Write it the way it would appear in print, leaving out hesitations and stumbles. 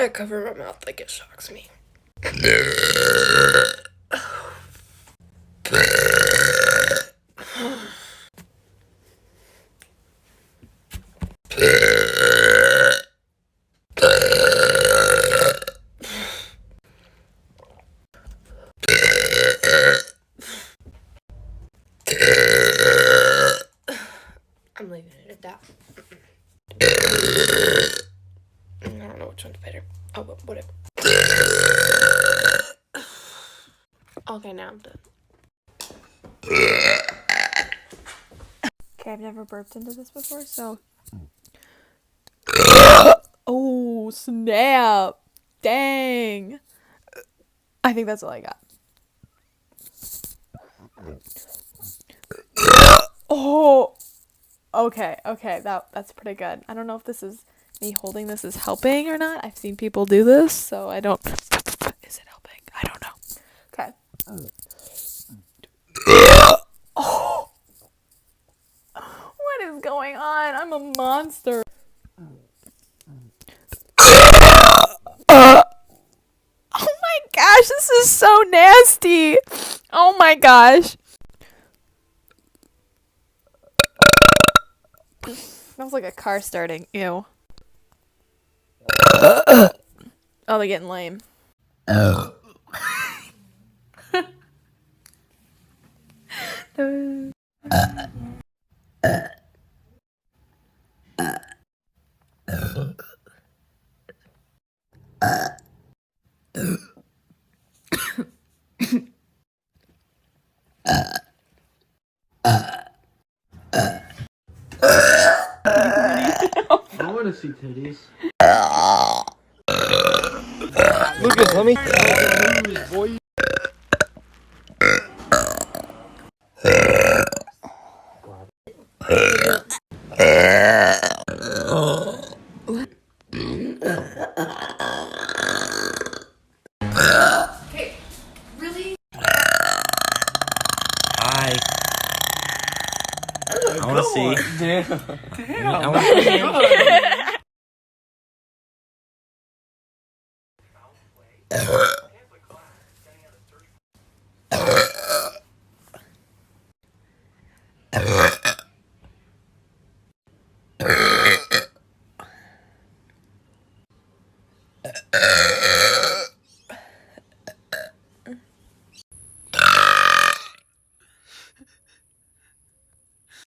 I cover my mouth like it shocks me. I'm leaving it at that. I don't know which one's better. Oh, but whatever. Okay, now I'm done. Okay, I've never burped into this before, so... Oh, snap! Dang! I think that's all I got. Oh! Okay, that's pretty good. I don't know if this is me holding this is helping or not. I've seen people do this, so I don't... Is it helping? I don't know. Okay. Oh! What is going on? I'm a monster. Oh my gosh, this is so nasty. Oh my gosh. Smells like a car starting. Ew. Oh, they're getting lame. Oh. I want to see titties. Lucas, let me. Boy. Okay, really? I want to see. Damn. I want to see.